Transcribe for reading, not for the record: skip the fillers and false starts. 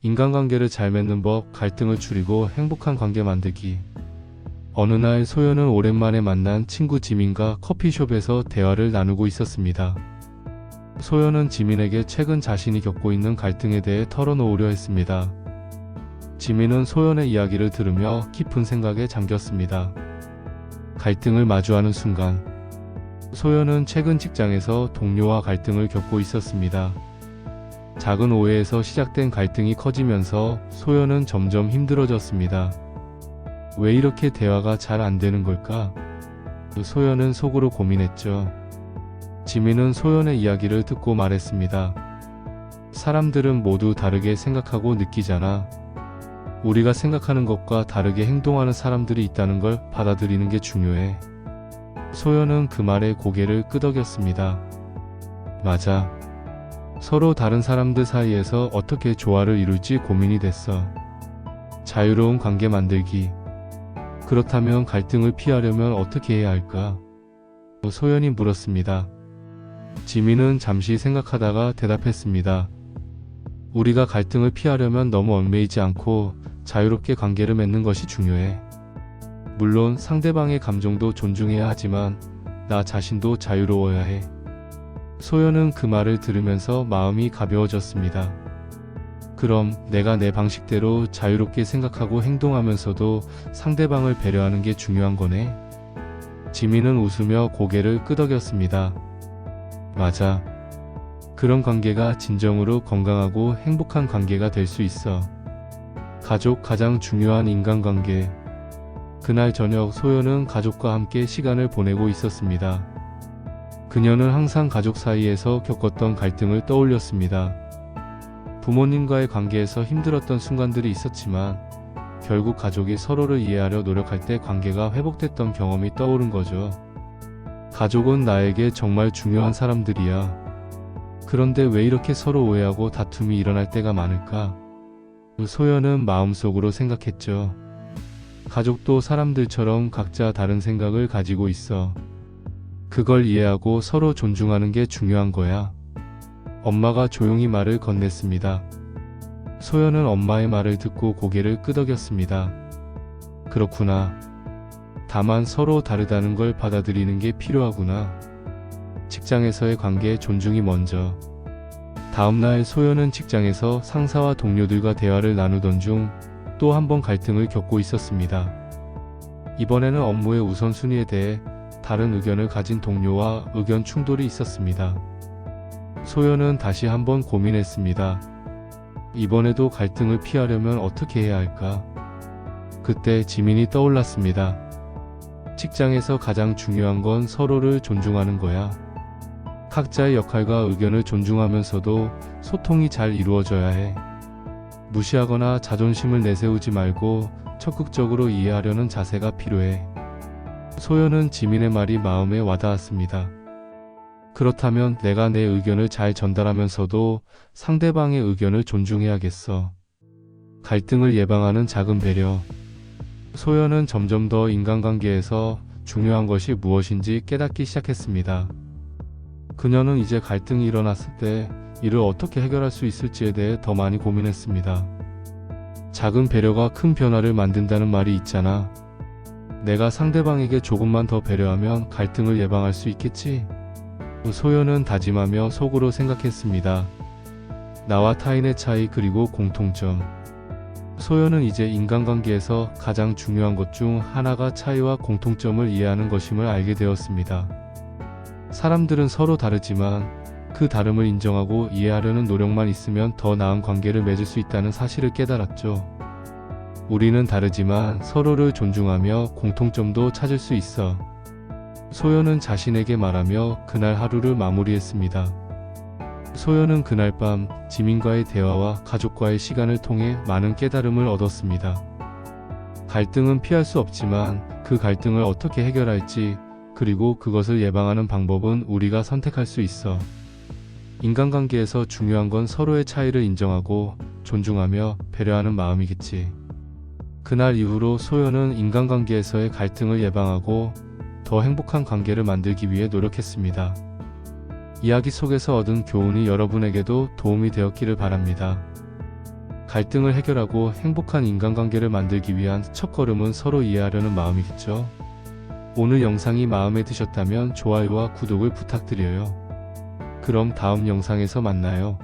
인간관계를 잘 맺는 법, 갈등을 줄이고 행복한 관계 만들기. 어느 날 소연은 오랜만에 만난 친구 지민과 커피숍에서 대화를 나누고 있었습니다. 소연은 지민에게 최근 자신이 겪고 있는 갈등에 대해 털어놓으려 했습니다. 지민은 소연의 이야기를 들으며 깊은 생각에 잠겼습니다. 갈등을 마주하는 순간, 소연은 최근 직장에서 동료와 갈등을 겪고 있었습니다. 작은 오해에서 시작된 갈등이 커지면서 소연은 점점 힘들어졌습니다. 왜 이렇게 대화가 잘 안 되는 걸까? 소연은 속으로 고민했죠. 지민은 소연의 이야기를 듣고 말했습니다. 사람들은 모두 다르게 생각하고 느끼잖아. 우리가 생각하는 것과 다르게 행동하는 사람들이 있다는 걸 받아들이는 게 중요해. 소연은 그 말에 고개를 끄덕였습니다. 맞아. 서로 다른 사람들 사이에서 어떻게 조화를 이룰지 고민이 됐어. 자유로운 관계 만들기. 그렇다면 갈등을 피하려면 어떻게 해야 할까? 소연이 물었습니다. 지민은 잠시 생각하다가 대답했습니다. 우리가 갈등을 피하려면 너무 얽매이지 않고 자유롭게 관계를 맺는 것이 중요해. 물론 상대방의 감정도 존중해야 하지만 나 자신도 자유로워야 해. 소연은 그 말을 들으면서 마음이 가벼워졌습니다. 그럼 내가 내 방식대로 자유롭게 생각하고 행동하면서도 상대방을 배려하는 게 중요한 거네? 지민은 웃으며 고개를 끄덕였습니다. 맞아. 그런 관계가 진정으로 건강하고 행복한 관계가 될 수 있어. 가족 가장 중요한 인간관계. 그날 저녁 소연은 가족과 함께 시간을 보내고 있었습니다. 그녀는 항상 가족 사이에서 겪었던 갈등을 떠올렸습니다. 부모님과의 관계에서 힘들었던 순간들이 있었지만 결국 가족이 서로를 이해하려 노력할 때 관계가 회복됐던 경험이 떠오른 거죠. 가족은 나에게 정말 중요한 사람들이야. 그런데 왜 이렇게 서로 오해하고 다툼이 일어날 때가 많을까? 소연은 마음속으로 생각했죠. 가족도 사람들처럼 각자 다른 생각을 가지고 있어. 그걸 이해하고 서로 존중하는 게 중요한 거야. 엄마가 조용히 말을 건넸습니다. 소연은 엄마의 말을 듣고 고개를 끄덕였습니다. 그렇구나. 다만 서로 다르다는 걸 받아들이는 게 필요하구나. 직장에서의 관계 존중이 먼저. 다음날 소연은 직장에서 상사와 동료들과 대화를 나누던 중 또 한 번 갈등을 겪고 있었습니다. 이번에는 업무의 우선순위에 대해 다른 의견을 가진 동료와 의견 충돌이 있었습니다. 소연은 다시 한번 고민했습니다. 이번에도 갈등을 피하려면 어떻게 해야 할까? 그때 지민이 떠올랐습니다. 직장에서 가장 중요한 건 서로를 존중하는 거야. 각자의 역할과 의견을 존중하면서도 소통이 잘 이루어져야 해. 무시하거나 자존심을 내세우지 말고 적극적으로 이해하려는 자세가 필요해. 소연은 지민의 말이 마음에 와닿았습니다. 그렇다면 내가 내 의견을 잘 전달하면서도 상대방의 의견을 존중해야겠어. 갈등을 예방하는 작은 배려. 소연은 점점 더 인간관계에서 중요한 것이 무엇인지 깨닫기 시작했습니다. 그녀는 이제 갈등이 일어났을 때 이를 어떻게 해결할 수 있을지에 대해 더 많이 고민했습니다. 작은 배려가 큰 변화를 만든다는 말이 있잖아. 내가 상대방에게 조금만 더 배려하면 갈등을 예방할 수 있겠지? 소연은 다짐하며 속으로 생각했습니다. 나와 타인의 차이 그리고 공통점. 소연은 이제 인간관계에서 가장 중요한 것 중 하나가 차이와 공통점을 이해하는 것임을 알게 되었습니다. 사람들은 서로 다르지만 그 다름을 인정하고 이해하려는 노력만 있으면 더 나은 관계를 맺을 수 있다는 사실을 깨달았죠. 우리는 다르지만 서로를 존중하며 공통점도 찾을 수 있어. 소연은 자신에게 말하며 그날 하루를 마무리했습니다. 소연은 그날 밤 지민과의 대화와 가족과의 시간을 통해 많은 깨달음을 얻었습니다. 갈등은 피할 수 없지만 그 갈등을 어떻게 해결할지 그리고 그것을 예방하는 방법은 우리가 선택할 수 있어. 인간관계에서 중요한 건 서로의 차이를 인정하고 존중하며 배려하는 마음이겠지. 그날 이후로 소연은 인간관계에서의 갈등을 예방하고 더 행복한 관계를 만들기 위해 노력했습니다. 이야기 속에서 얻은 교훈이 여러분에게도 도움이 되었기를 바랍니다. 갈등을 해결하고 행복한 인간관계를 만들기 위한 첫걸음은 서로 이해하려는 마음이겠죠. 오늘 영상이 마음에 드셨다면 좋아요와 구독을 부탁드려요. 그럼 다음 영상에서 만나요.